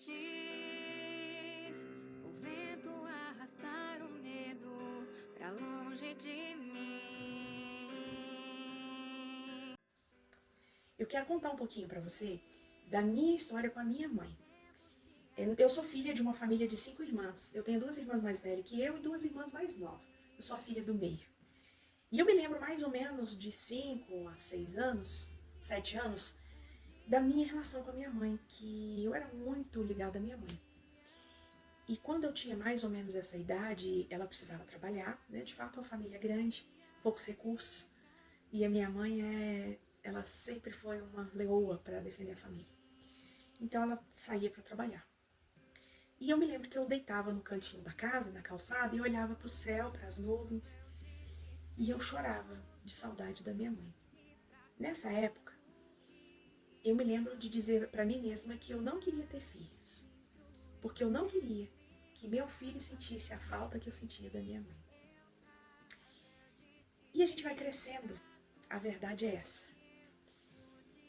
sentir o vento arrastar o medo pra longe de mim. Eu quero contar um pouquinho para você da minha história com a minha mãe. Eu sou filha de uma família de 5 irmãs. Eu tenho 2 irmãs mais velhas que eu e 2 irmãs mais novas. Eu sou a filha do meio. E eu me lembro mais ou menos de 5 a 6 anos, 7 anos, da minha relação com a minha mãe, que eu era muito ligada à minha mãe. E quando eu tinha mais ou menos essa idade, ela precisava trabalhar, né? De fato, uma família grande, poucos recursos. E a minha mãe, ela sempre foi uma leoa para defender a família. Então ela saía para trabalhar. E eu me lembro que eu deitava no cantinho da casa, na calçada, e olhava para o céu, para as nuvens, e eu chorava de saudade da minha mãe. Nessa época, eu me lembro de dizer para mim mesma que eu não queria ter filhos, porque eu não queria que meu filho sentisse a falta que eu sentia da minha mãe. E a gente vai crescendo, a verdade é essa.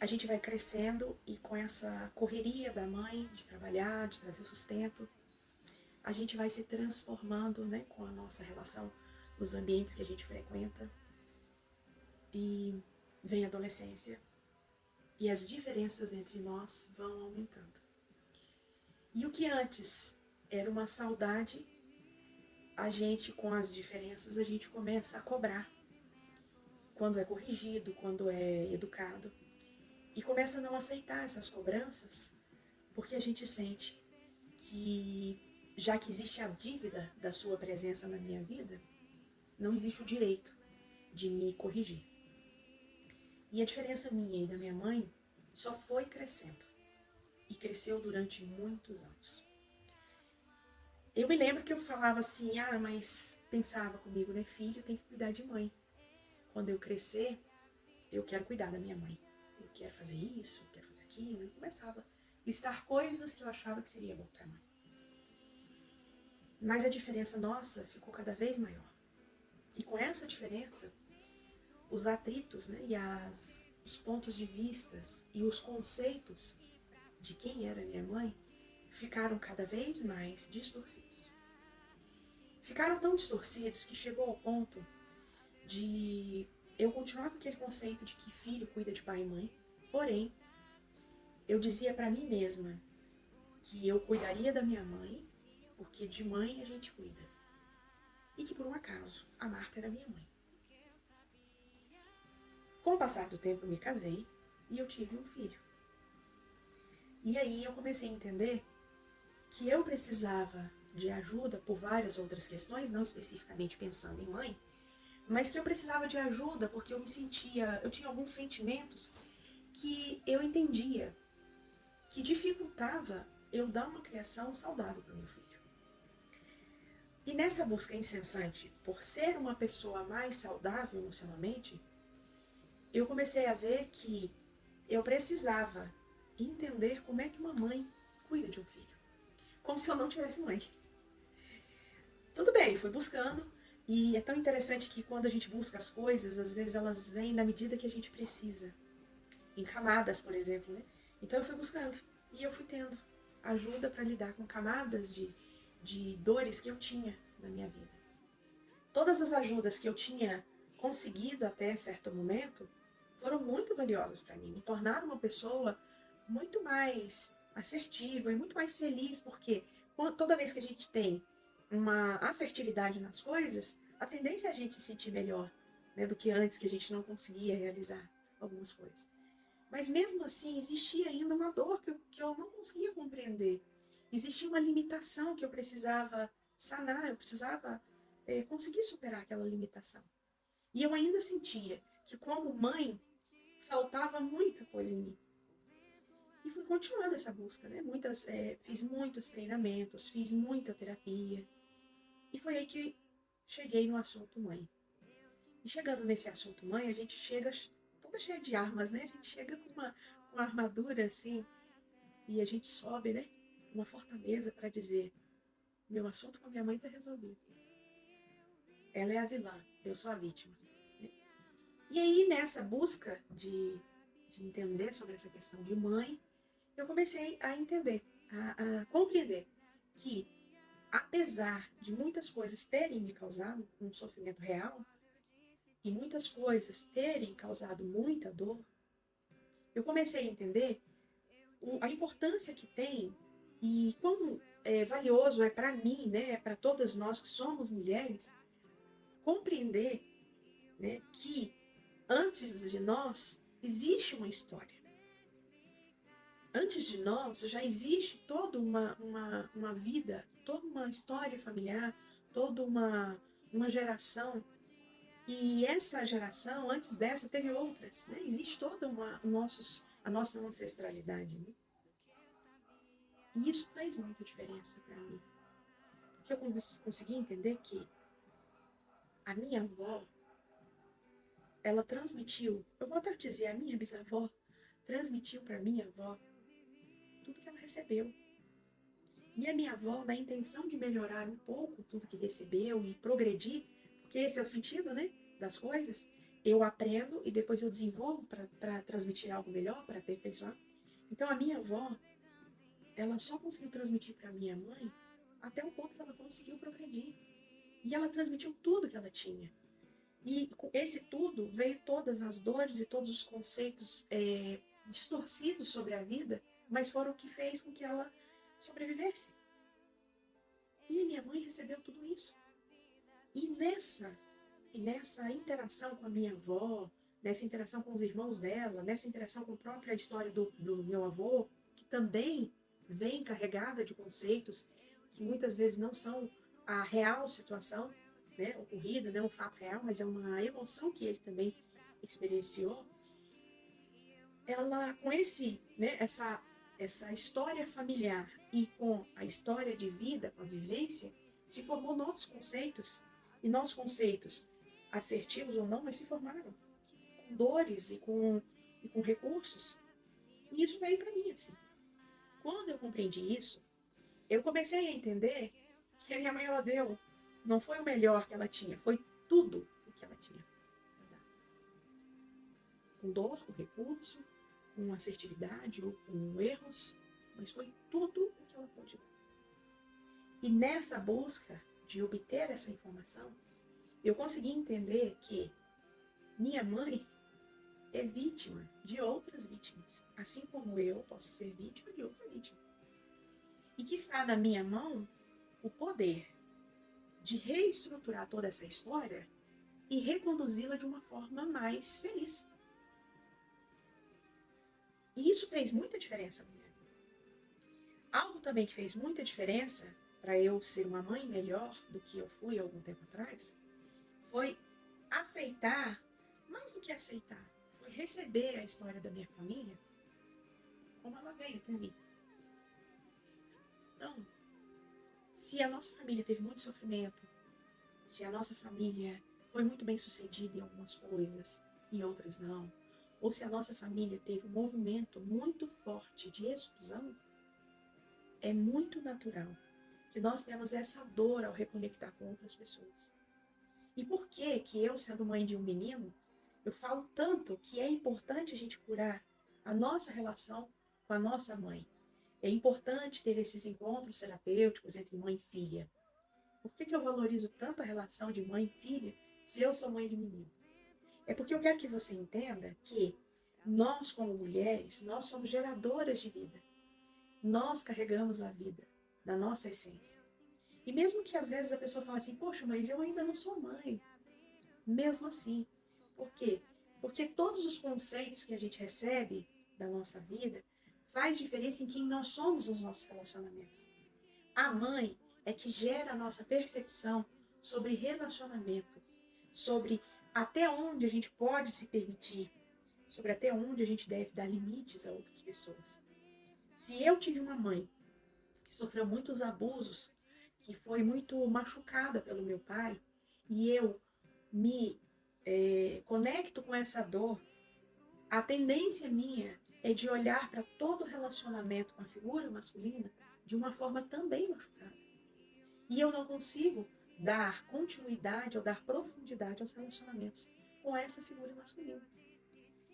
A gente vai crescendo e com essa correria da mãe, de trabalhar, de trazer sustento, a gente vai se transformando, né, com a nossa relação nos ambientes que a gente frequenta. E vem a adolescência e as diferenças entre nós vão aumentando. E o que antes era uma saudade, a gente, com as diferenças, a gente começa a cobrar. Quando é corrigido, quando é educado. E começa a não aceitar essas cobranças, porque a gente sente que, já que existe a dívida da sua presença na minha vida, não existe o direito de me corrigir. E a diferença minha e da minha mãe só foi crescendo. E cresceu durante muitos anos. Eu me lembro que eu falava assim, mas pensava comigo, né, filho, tem que cuidar de mãe. Quando eu crescer, eu quero cuidar da minha mãe. Eu quero fazer isso, eu quero fazer aquilo. E começava a listar coisas que eu achava que seria bom para a mãe. Mas a diferença nossa ficou cada vez maior. E com essa diferença, os atritos, né, e os pontos de vistas e os conceitos de quem era minha mãe ficaram cada vez mais distorcidos. Ficaram tão distorcidos que chegou ao ponto de eu continuar com aquele conceito de que filho cuida de pai e mãe, porém, eu dizia para mim mesma que eu cuidaria da minha mãe, porque de mãe a gente cuida. E que por um acaso, a Marta era minha mãe. Com o passar do tempo eu me casei e eu tive um filho. E aí eu comecei a entender que eu precisava de ajuda por várias outras questões, não especificamente pensando em mãe, mas que eu precisava de ajuda porque eu tinha alguns sentimentos que eu entendia que dificultava eu dar uma criação saudável para o meu filho. E nessa busca incessante por ser uma pessoa mais saudável emocionalmente, eu comecei a ver que eu precisava entender como é que uma mãe cuida de um filho. Como se eu não tivesse mãe. Tudo bem, fui buscando. E é tão interessante que quando a gente busca as coisas, às vezes elas vêm na medida que a gente precisa. Em camadas, por exemplo, né? Então eu fui buscando. E eu fui tendo ajuda para lidar com camadas de dores que eu tinha na minha vida. Todas as ajudas que eu tinha conseguido até certo momento foram muito valiosas para mim. Me tornaram uma pessoa muito mais assertiva e muito mais feliz, porque toda vez que a gente tem uma assertividade nas coisas, a tendência é a gente se sentir melhor, né, do que antes, que a gente não conseguia realizar algumas coisas. Mas mesmo assim, existia ainda uma dor que eu não conseguia compreender. Existia uma limitação que eu precisava sanar, eu precisava conseguir superar aquela limitação. E eu ainda sentia que, como mãe, faltava muita coisa em mim. E fui continuando essa busca, né? Fiz muitos treinamentos, fiz muita terapia. E foi aí que cheguei no assunto mãe. E chegando nesse assunto mãe, a gente chega toda cheia de armas, né? A gente chega com uma armadura assim, e a gente sobe, né? Uma fortaleza para dizer: meu assunto com a minha mãe está resolvido. Ela é a vilã, eu sou a vítima. E aí, nessa busca de entender sobre essa questão de mãe, eu comecei a entender a compreender que, apesar de muitas coisas terem me causado um sofrimento real, e muitas coisas terem causado muita dor, eu comecei a entender a importância que tem e quão valioso é para mim, né, para todas nós que somos mulheres, compreender, né, que antes de nós existe uma história. Antes de nós já existe toda uma vida, toda uma história familiar, toda uma geração. E essa geração, antes dessa, teve outras. Né? Existe toda a nossa ancestralidade. Né? E isso fez muita diferença para mim. Porque eu consegui entender que a minha avó, ela transmitiu, eu vou até dizer, a minha bisavó transmitiu para minha avó tudo que ela recebeu. E a minha avó, na intenção de melhorar um pouco tudo que recebeu e progredir, porque esse é o sentido, né, das coisas, eu aprendo e depois eu desenvolvo para transmitir algo melhor, para aperfeiçoar. Então a minha avó, ela só conseguiu transmitir para minha mãe até o ponto que ela conseguiu progredir. E ela transmitiu tudo que ela tinha. E com esse tudo veio todas as dores e todos os conceitos distorcidos sobre a vida, mas foram o que fez com que ela sobrevivesse. E a minha mãe recebeu tudo isso. E nessa interação com a minha avó, nessa interação com os irmãos dela, nessa interação com a própria história do meu avô, que também vem carregada de conceitos que muitas vezes não são a real situação, né, ocorrida, né, um fato real, mas é uma emoção que ele também experienciou. Ela, com essa história familiar e com a história de vida, com a vivência, se formou novos conceitos, e novos conceitos, assertivos ou não, mas se formaram, com dores e com recursos. E isso veio para mim, assim. Quando eu compreendi isso, eu comecei a entender que a minha mãe, ela deu, não foi o melhor que ela tinha, foi tudo o que ela tinha. Com dor, com recurso, com assertividade ou com erros, mas foi tudo o que ela pôde dar. E nessa busca de obter essa informação, eu consegui entender que minha mãe é vítima de outras vítimas, assim como eu posso ser vítima de outra vítima. E que está na minha mão o poder de reestruturar toda essa história e reconduzi-la de uma forma mais feliz. E isso fez muita diferença na minha vida. Algo também que fez muita diferença para eu ser uma mãe melhor do que eu fui há algum tempo atrás foi aceitar, mais do que aceitar, foi receber a história da minha família como ela veio até mim. Então, se a nossa família teve muito sofrimento, se a nossa família foi muito bem sucedida em algumas coisas, em outras não, ou se a nossa família teve um movimento muito forte de exclusão, é muito natural que nós temos essa dor ao reconectar com outras pessoas. E por que eu, sendo mãe de um menino, eu falo tanto que é importante a gente curar a nossa relação com a nossa mãe? É importante ter esses encontros terapêuticos entre mãe e filha. Por que eu valorizo tanto a relação de mãe e filha se eu sou mãe de menino? É porque eu quero que você entenda que nós, como mulheres, nós somos geradoras de vida. Nós carregamos a vida na nossa essência. E mesmo que às vezes a pessoa fale assim, poxa, mas eu ainda não sou mãe. Mesmo assim. Por quê? Porque todos os conceitos que a gente recebe da nossa vida faz diferença em quem nós somos nos nossos relacionamentos. A mãe é que gera a nossa percepção sobre relacionamento, sobre até onde a gente pode se permitir, sobre até onde a gente deve dar limites a outras pessoas. Se eu tive uma mãe que sofreu muitos abusos, que foi muito machucada pelo meu pai, e eu me conecto com essa dor, a tendência minha é de olhar para todo relacionamento com a figura masculina de uma forma também machucada. E eu não consigo dar continuidade ou dar profundidade aos relacionamentos com essa figura masculina.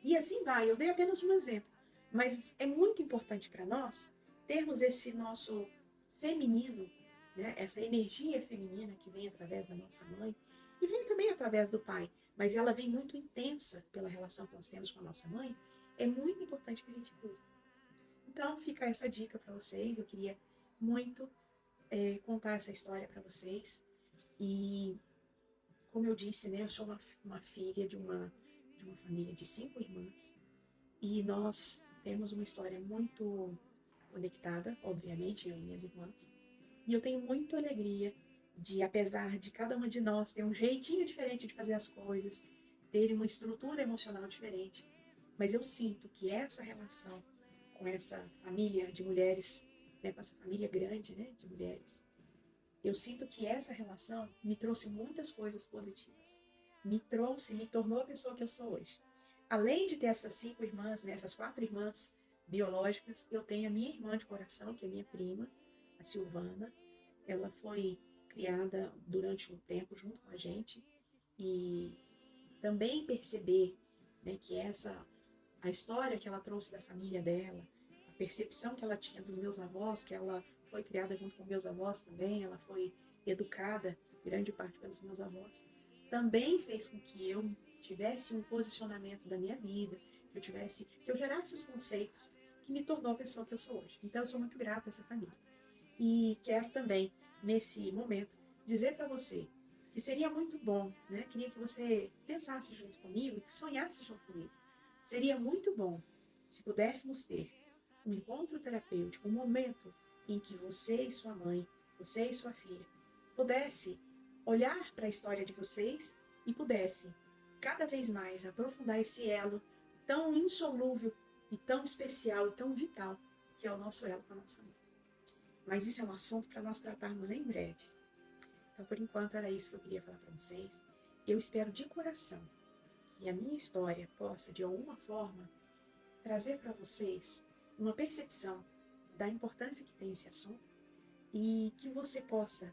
E assim vai, eu dei apenas um exemplo, mas é muito importante para nós termos esse nosso feminino, né, essa energia feminina que vem através da nossa mãe e vem também através do pai, mas ela vem muito intensa pela relação que nós temos com a nossa mãe, é muito importante que a gente cuide. Então fica essa dica para vocês. Eu queria muito contar essa história para vocês. E como eu disse, né, eu sou uma filha de uma família de 5 irmãs e nós temos uma história muito conectada, obviamente, eu e minhas irmãs. E eu tenho muita alegria de, apesar de cada uma de nós ter um jeitinho diferente de fazer as coisas, ter uma estrutura emocional diferente, mas eu sinto que essa relação com essa família de mulheres, né, com essa família grande, né, de mulheres, eu sinto que essa relação me trouxe muitas coisas positivas. Me tornou a pessoa que eu sou hoje. Além de ter essas 5 irmãs, né, essas 4 irmãs biológicas, eu tenho a minha irmã de coração, que é minha prima, a Silvana. Ela foi criada durante um tempo junto com a gente e também perceber, né, que a história que ela trouxe da família dela, a percepção que ela tinha dos meus avós, que ela foi criada junto com meus avós também, ela foi educada grande parte pelos meus avós, também fez com que eu tivesse um posicionamento da minha vida, que eu gerasse os conceitos que me tornou a pessoa que eu sou hoje. Então eu sou muito grata a essa família. E quero também, nesse momento, dizer para você que seria muito bom, né? Queria que você pensasse junto comigo, que sonhasse junto comigo. Seria muito bom se pudéssemos ter um encontro terapêutico, um momento em que você e sua mãe, você e sua filha, pudesse olhar para a história de vocês e pudesse cada vez mais aprofundar esse elo tão insolúvel e tão especial e tão vital que é o nosso elo com a nossa mãe. Mas isso é um assunto para nós tratarmos em breve. Então, por enquanto, era isso que eu queria falar para vocês. Eu espero de coração que a minha história possa, de alguma forma, trazer para vocês uma percepção da importância que tem esse assunto e que você possa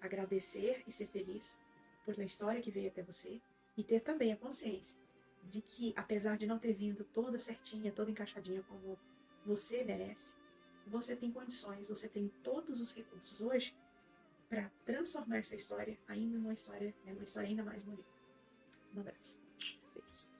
agradecer e ser feliz por a história que veio até você e ter também a consciência de que, apesar de não ter vindo toda certinha, toda encaixadinha como você merece, você tem condições, você tem todos os recursos hoje para transformar essa história ainda numa história, né, uma história ainda mais bonita. Um abraço. Beijos.